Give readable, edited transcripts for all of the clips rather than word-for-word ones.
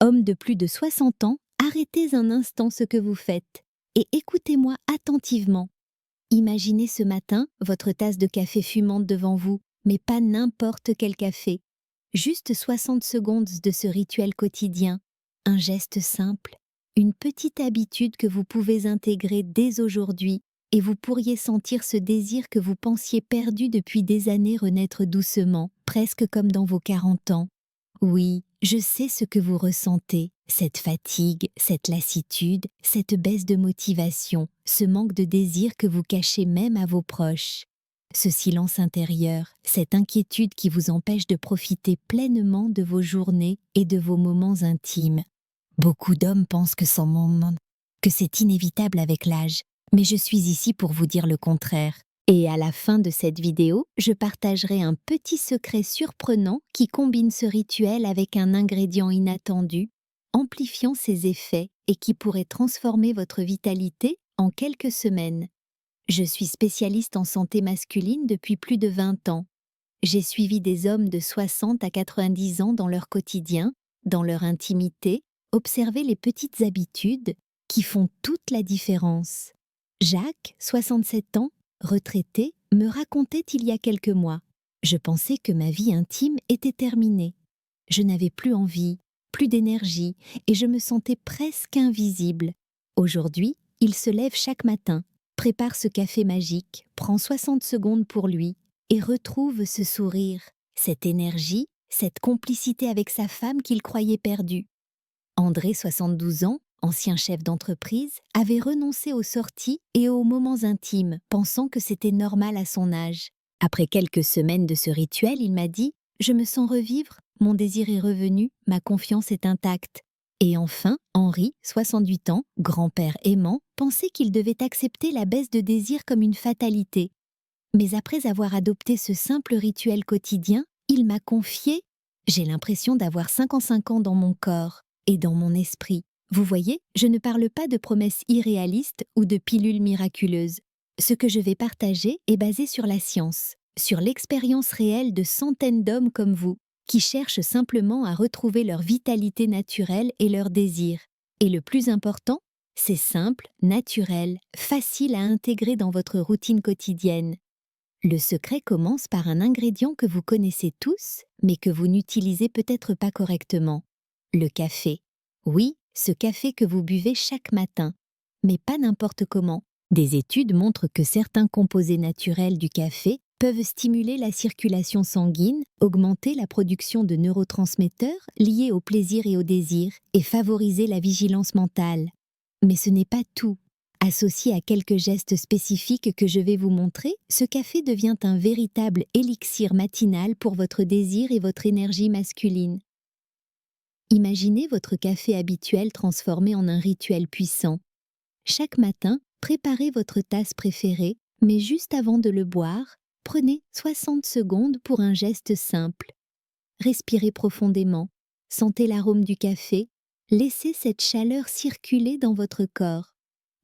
Homme de plus de 60 ans, arrêtez un instant ce que vous faites et écoutez-moi attentivement. Imaginez ce matin votre tasse de café fumante devant vous, mais pas n'importe quel café. Juste 60 secondes de ce rituel quotidien, un geste simple, une petite habitude que vous pouvez intégrer dès aujourd'hui et vous pourriez sentir ce désir que vous pensiez perdu depuis des années renaître doucement, presque comme dans vos 40 ans. Oui, je sais ce que vous ressentez, cette fatigue, cette lassitude, cette baisse de motivation, ce manque de désir que vous cachez même à vos proches. Ce silence intérieur, cette inquiétude qui vous empêche de profiter pleinement de vos journées et de vos moments intimes. Beaucoup d'hommes pensent que c'est inévitable avec l'âge, mais je suis ici pour vous dire le contraire. Et à la fin de cette vidéo, je partagerai un petit secret surprenant qui combine ce rituel avec un ingrédient inattendu, amplifiant ses effets et qui pourrait transformer votre vitalité en quelques semaines. Je suis spécialiste en santé masculine depuis plus de 20 ans. J'ai suivi des hommes de 60 à 90 ans dans leur quotidien, dans leur intimité, observé les petites habitudes qui font toute la différence. Jacques, 67 ans, retraité, me racontait il y a quelques mois. Je pensais que ma vie intime était terminée. Je n'avais plus envie, plus d'énergie et je me sentais presque invisible. Aujourd'hui, il se lève chaque matin, prépare ce café magique, prend 60 secondes pour lui et retrouve ce sourire, cette énergie, cette complicité avec sa femme qu'il croyait perdue. André, 72 ans, ancien chef d'entreprise, avait renoncé aux sorties et aux moments intimes, pensant que c'était normal à son âge. Après quelques semaines de ce rituel, il m'a dit « Je me sens revivre, mon désir est revenu, ma confiance est intacte ». Et enfin, Henri, 68 ans, grand-père aimant, pensait qu'il devait accepter la baisse de désir comme une fatalité. Mais après avoir adopté ce simple rituel quotidien, il m'a confié « J'ai l'impression d'avoir 55 ans dans mon corps et dans mon esprit. » Vous voyez, je ne parle pas de promesses irréalistes ou de pilules miraculeuses. Ce que je vais partager est basé sur la science, sur l'expérience réelle de centaines d'hommes comme vous, qui cherchent simplement à retrouver leur vitalité naturelle et leur désir. Et le plus important, c'est simple, naturel, facile à intégrer dans votre routine quotidienne. Le secret commence par un ingrédient que vous connaissez tous, mais que vous n'utilisez peut-être pas correctement. Le café. Oui, ce café que vous buvez chaque matin. Mais pas n'importe comment. Des études montrent que certains composés naturels du café peuvent stimuler la circulation sanguine, augmenter la production de neurotransmetteurs liés au plaisir et au désir, et favoriser la vigilance mentale. Mais ce n'est pas tout. Associé à quelques gestes spécifiques que je vais vous montrer, ce café devient un véritable élixir matinal pour votre désir et votre énergie masculine. Imaginez votre café habituel transformé en un rituel puissant. Chaque matin, préparez votre tasse préférée, mais juste avant de le boire, prenez 60 secondes pour un geste simple. Respirez profondément, sentez l'arôme du café, laissez cette chaleur circuler dans votre corps.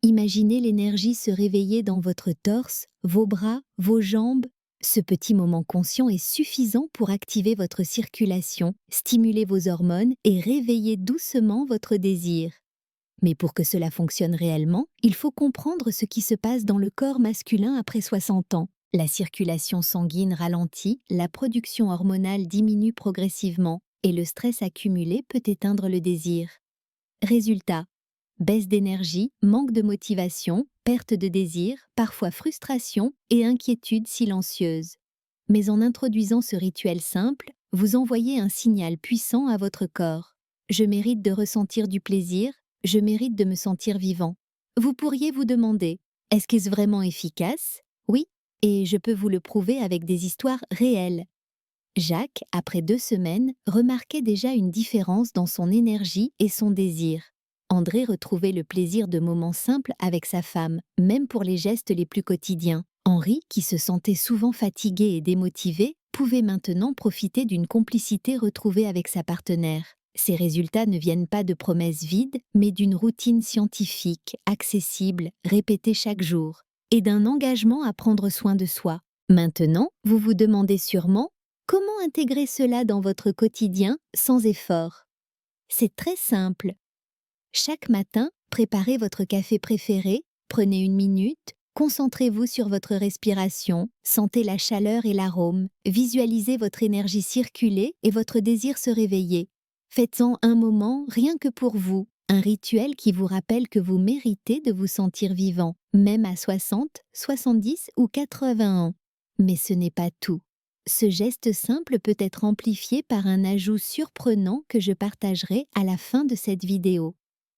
Imaginez l'énergie se réveiller dans votre torse, vos bras, vos jambes. Ce petit moment conscient est suffisant pour activer votre circulation, stimuler vos hormones et réveiller doucement votre désir. Mais pour que cela fonctionne réellement, il faut comprendre ce qui se passe dans le corps masculin après 60 ans. La circulation sanguine ralentit, la production hormonale diminue progressivement et le stress accumulé peut éteindre le désir. Résultat: baisse d'énergie, manque de motivation, perte de désir, parfois frustration et inquiétude silencieuse. Mais en introduisant ce rituel simple, vous envoyez un signal puissant à votre corps. Je mérite de ressentir du plaisir, je mérite de me sentir vivant. Vous pourriez vous demander, est-ce vraiment efficace? Oui, et je peux vous le prouver avec des histoires réelles. Jacques, après 2 semaines, remarquait déjà une différence dans son énergie et son désir. André retrouvait le plaisir de moments simples avec sa femme, même pour les gestes les plus quotidiens. Henri, qui se sentait souvent fatigué et démotivé, pouvait maintenant profiter d'une complicité retrouvée avec sa partenaire. Ces résultats ne viennent pas de promesses vides, mais d'une routine scientifique, accessible, répétée chaque jour, et d'un engagement à prendre soin de soi. Maintenant, vous vous demandez sûrement: comment intégrer cela dans votre quotidien sans effort? C'est très simple. Chaque matin, préparez votre café préféré, prenez 1 minute, concentrez-vous sur votre respiration, sentez la chaleur et l'arôme, visualisez votre énergie circuler et votre désir se réveiller. Faites-en un moment rien que pour vous, un rituel qui vous rappelle que vous méritez de vous sentir vivant, même à 60, 70 ou 80 ans. Mais ce n'est pas tout. Ce geste simple peut être amplifié par un ajout surprenant que je partagerai à la fin de cette vidéo.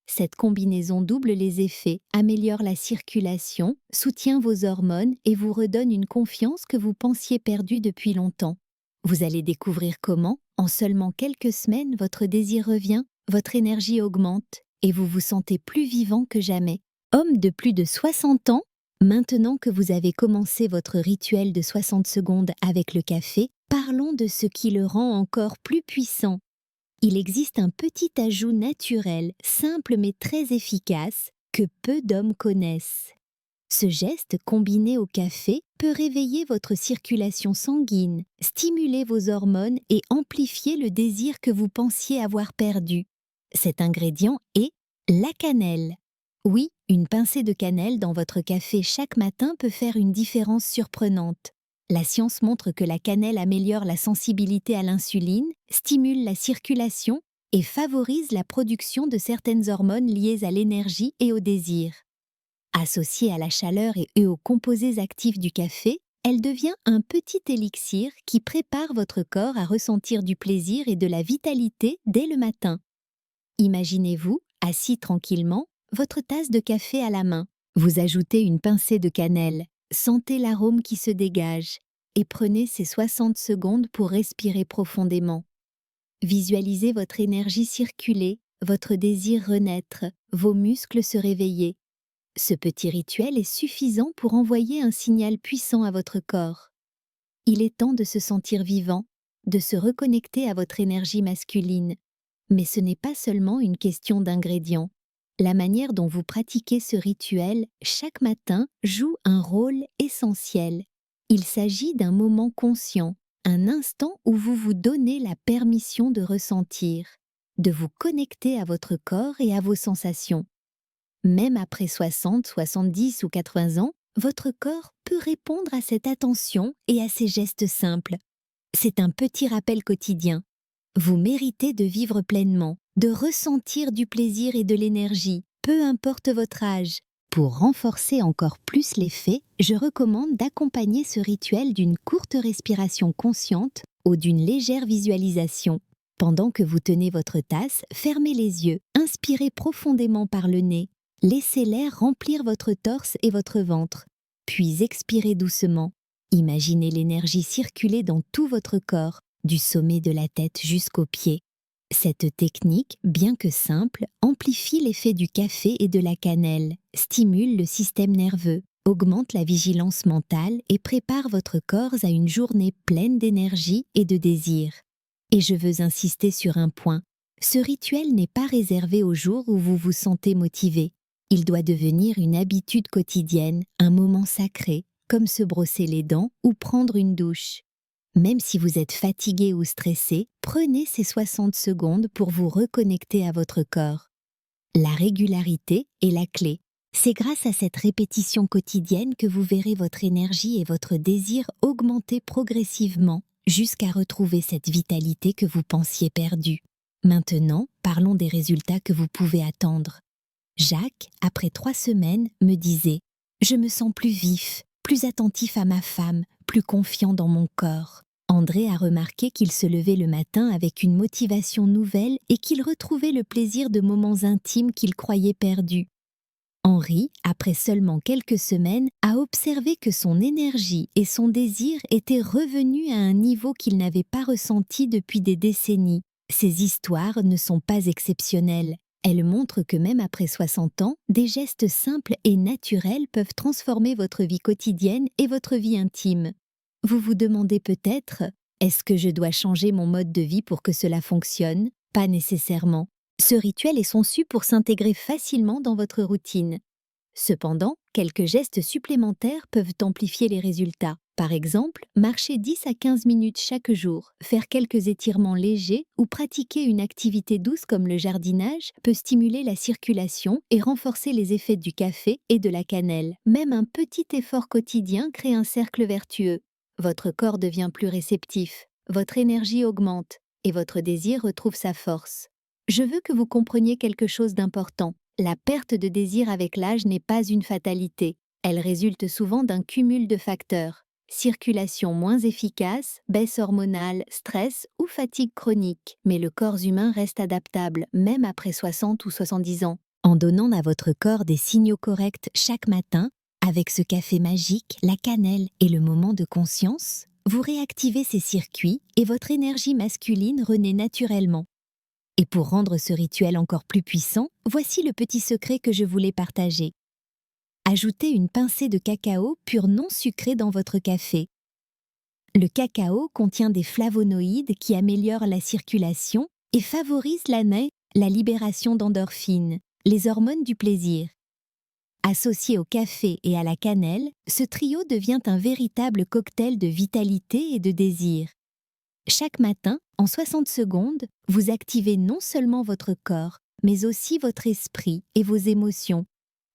Cette combinaison double les effets, améliore la circulation, soutient vos hormones et vous redonne une confiance que vous pensiez perdue depuis longtemps. Vous allez découvrir comment, en seulement quelques semaines, votre désir revient, votre énergie augmente et vous vous sentez plus vivant que jamais. Homme de plus de 60 ans, maintenant que vous avez commencé votre rituel de 60 secondes avec le café, parlons de ce qui le rend encore plus puissant. Il existe un petit ajout naturel, simple mais très efficace, que peu d'hommes connaissent. Ce geste combiné au café peut réveiller votre circulation sanguine, stimuler vos hormones et amplifier le désir que vous pensiez avoir perdu. Cet ingrédient est la cannelle. Oui, une pincée de cannelle dans votre café chaque matin peut faire une différence surprenante. La science montre que la cannelle améliore la sensibilité à l'insuline, stimule la circulation et favorise la production de certaines hormones liées à l'énergie et au désir. Associée à la chaleur et aux composés actifs du café, elle devient un petit élixir qui prépare votre corps à ressentir du plaisir et de la vitalité dès le matin. Imaginez-vous, assis tranquillement, votre tasse de café à la main. Vous ajoutez une pincée de cannelle, sentez l'arôme qui se dégage et prenez ces 60 secondes pour respirer profondément. Visualisez votre énergie circuler, votre désir renaître, vos muscles se réveiller. Ce petit rituel est suffisant pour envoyer un signal puissant à votre corps. Il est temps de se sentir vivant, de se reconnecter à votre énergie masculine. Mais ce n'est pas seulement une question d'ingrédients. La manière dont vous pratiquez ce rituel chaque matin joue un rôle essentiel. Il s'agit d'un moment conscient, un instant où vous vous donnez la permission de ressentir, de vous connecter à votre corps et à vos sensations. Même après 60, 70 ou 80 ans, votre corps peut répondre à cette attention et à ces gestes simples. C'est un petit rappel quotidien. Vous méritez de vivre pleinement, de ressentir du plaisir et de l'énergie, peu importe votre âge. Pour renforcer encore plus l'effet, je recommande d'accompagner ce rituel d'une courte respiration consciente ou d'une légère visualisation. Pendant que vous tenez votre tasse, fermez les yeux, inspirez profondément par le nez. Laissez l'air remplir votre torse et votre ventre, puis expirez doucement. Imaginez l'énergie circuler dans tout votre corps, du sommet de la tête jusqu'aux pieds. Cette technique, bien que simple, amplifie l'effet du café et de la cannelle, stimule le système nerveux, augmente la vigilance mentale et prépare votre corps à une journée pleine d'énergie et de désir. Et je veux insister sur un point. Ce rituel n'est pas réservé aux jours où vous vous sentez motivé. Il doit devenir une habitude quotidienne, un moment sacré, comme se brosser les dents ou prendre une douche. Même si vous êtes fatigué ou stressé, prenez ces 60 secondes pour vous reconnecter à votre corps. La régularité est la clé. C'est grâce à cette répétition quotidienne que vous verrez votre énergie et votre désir augmenter progressivement jusqu'à retrouver cette vitalité que vous pensiez perdue. Maintenant, parlons des résultats que vous pouvez attendre. Jacques, après 3 semaines, me disait « Je me sens plus vif, plus attentif à ma femme, plus confiant dans mon corps. » André a remarqué qu'il se levait le matin avec une motivation nouvelle et qu'il retrouvait le plaisir de moments intimes qu'il croyait perdus. Henri, après seulement quelques semaines, a observé que son énergie et son désir étaient revenus à un niveau qu'il n'avait pas ressenti depuis des décennies. Ces histoires ne sont pas exceptionnelles. Elles montrent que même après 60 ans, des gestes simples et naturels peuvent transformer votre vie quotidienne et votre vie intime. Vous vous demandez peut-être, est-ce que je dois changer mon mode de vie pour que cela fonctionne? Pas nécessairement. Ce rituel est conçu pour s'intégrer facilement dans votre routine. Cependant, quelques gestes supplémentaires peuvent amplifier les résultats. Par exemple, marcher 10 à 15 minutes chaque jour, faire quelques étirements légers ou pratiquer une activité douce comme le jardinage peut stimuler la circulation et renforcer les effets du café et de la cannelle. Même un petit effort quotidien crée un cercle vertueux. Votre corps devient plus réceptif, votre énergie augmente et votre désir retrouve sa force. Je veux que vous compreniez quelque chose d'important. La perte de désir avec l'âge n'est pas une fatalité. Elle résulte souvent d'un cumul de facteurs. Circulation moins efficace, baisse hormonale, stress ou fatigue chronique. Mais le corps humain reste adaptable, même après 60 ou 70 ans. En donnant à votre corps des signaux corrects chaque matin, avec ce café magique, la cannelle et le moment de conscience, vous réactivez ces circuits et votre énergie masculine renaît naturellement. Et pour rendre ce rituel encore plus puissant, voici le petit secret que je voulais partager. Ajoutez une pincée de cacao pur non sucré dans votre café. Le cacao contient des flavonoïdes qui améliorent la circulation et favorisent la libération d'endorphines, les hormones du plaisir. Associé au café et à la cannelle, ce trio devient un véritable cocktail de vitalité et de désir. Chaque matin, en 60 secondes, vous activez non seulement votre corps, mais aussi votre esprit et vos émotions,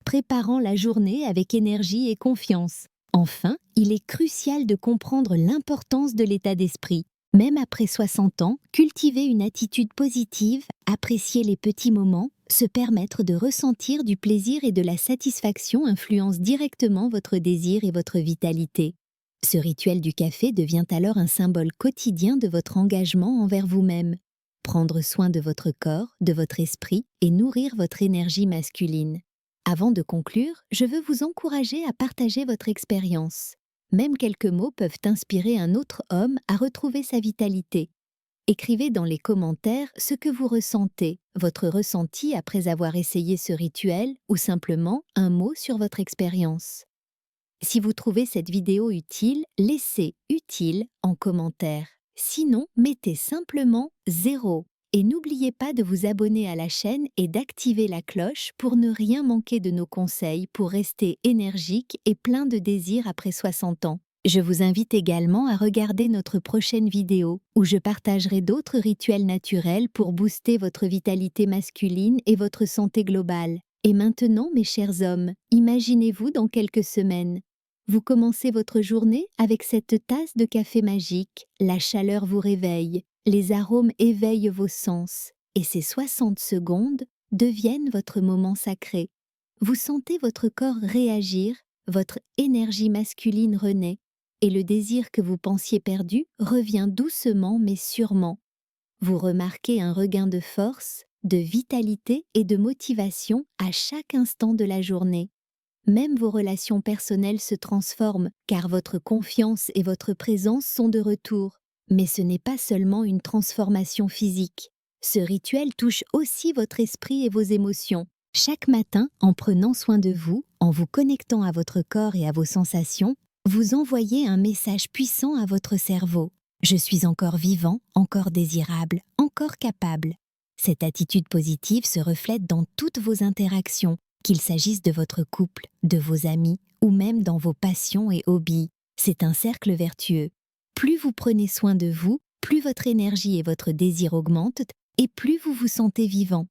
préparant la journée avec énergie et confiance. Enfin, il est crucial de comprendre l'importance de l'état d'esprit. Même après 60 ans, cultiver une attitude positive, apprécier les petits moments, se permettre de ressentir du plaisir et de la satisfaction influence directement votre désir et votre vitalité. Ce rituel du café devient alors un symbole quotidien de votre engagement envers vous-même. Prendre soin de votre corps, de votre esprit et nourrir votre énergie masculine. Avant de conclure, je veux vous encourager à partager votre expérience. Même quelques mots peuvent inspirer un autre homme à retrouver sa vitalité. Écrivez dans les commentaires ce que vous ressentez, votre ressenti après avoir essayé ce rituel ou simplement un mot sur votre expérience. Si vous trouvez cette vidéo utile, laissez « utile » en commentaire. Sinon, mettez simplement 0. Et n'oubliez pas de vous abonner à la chaîne et d'activer la cloche pour ne rien manquer de nos conseils pour rester énergique et plein de désir après 60 ans. Je vous invite également à regarder notre prochaine vidéo où je partagerai d'autres rituels naturels pour booster votre vitalité masculine et votre santé globale. Et maintenant, mes chers hommes, imaginez-vous dans quelques semaines. Vous commencez votre journée avec cette tasse de café magique, la chaleur vous réveille, les arômes éveillent vos sens, et ces 60 secondes deviennent votre moment sacré. Vous sentez votre corps réagir, votre énergie masculine renaît, et le désir que vous pensiez perdu revient doucement mais sûrement. Vous remarquez un regain de force, de vitalité et de motivation à chaque instant de la journée. Même vos relations personnelles se transforment car votre confiance et votre présence sont de retour. Mais ce n'est pas seulement une transformation physique. Ce rituel touche aussi votre esprit et vos émotions. Chaque matin, en prenant soin de vous, en vous connectant à votre corps et à vos sensations, vous envoyez un message puissant à votre cerveau. Je suis encore vivant, encore désirable, encore capable. Cette attitude positive se reflète dans toutes vos interactions, qu'il s'agisse de votre couple, de vos amis ou même dans vos passions et hobbies. C'est un cercle vertueux. Plus vous prenez soin de vous, plus votre énergie et votre désir augmentent et plus vous vous sentez vivant.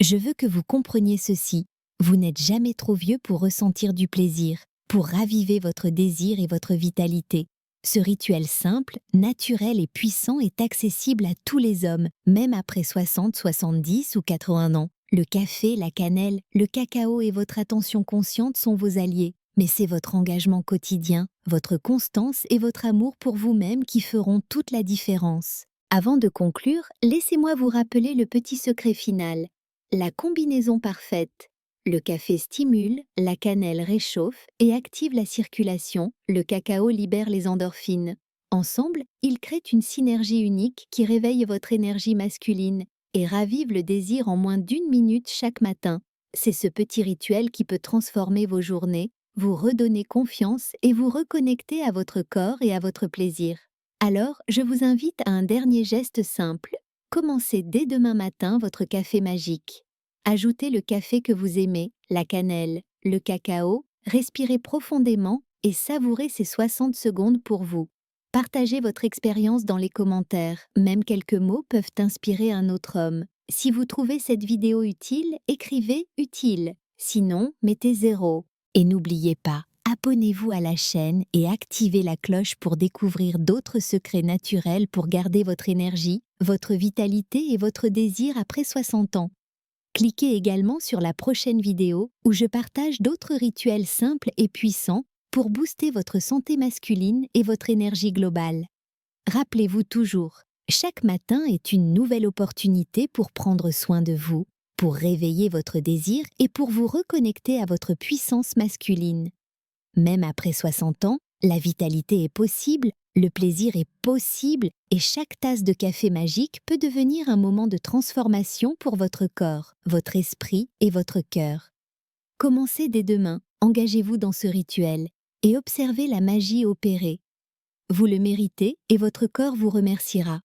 Je veux que vous compreniez ceci. Vous n'êtes jamais trop vieux pour ressentir du plaisir, pour raviver votre désir et votre vitalité. Ce rituel simple, naturel et puissant est accessible à tous les hommes, même après 60, 70 ou 80 ans. Le café, la cannelle, le cacao et votre attention consciente sont vos alliés. Mais c'est votre engagement quotidien, votre constance et votre amour pour vous-même qui feront toute la différence. Avant de conclure, laissez-moi vous rappeler le petit secret final. La combinaison parfaite. Le café stimule, la cannelle réchauffe et active la circulation, le cacao libère les endorphines. Ensemble, ils créent une synergie unique qui réveille votre énergie masculine et ravive le désir en moins d'1 minute chaque matin. C'est ce petit rituel qui peut transformer vos journées, vous redonner confiance et vous reconnecter à votre corps et à votre plaisir. Alors, je vous invite à un dernier geste simple. Commencez dès demain matin votre café magique. Ajoutez le café que vous aimez, la cannelle, le cacao, respirez profondément et savourez ces 60 secondes pour vous. Partagez votre expérience dans les commentaires. Même quelques mots peuvent inspirer un autre homme. Si vous trouvez cette vidéo utile, écrivez « utile ». Sinon, mettez 0. Et n'oubliez pas, abonnez-vous à la chaîne et activez la cloche pour découvrir d'autres secrets naturels pour garder votre énergie, votre vitalité et votre désir après 60 ans. Cliquez également sur la prochaine vidéo où je partage d'autres rituels simples et puissants pour booster votre santé masculine et votre énergie globale. Rappelez-vous toujours, chaque matin est une nouvelle opportunité pour prendre soin de vous, pour réveiller votre désir et pour vous reconnecter à votre puissance masculine. Même après 60 ans, la vitalité est possible, le plaisir est possible et chaque tasse de café magique peut devenir un moment de transformation pour votre corps, votre esprit et votre cœur. Commencez dès demain, engagez-vous dans ce rituel et observez la magie opérer. Vous le méritez et votre corps vous remerciera.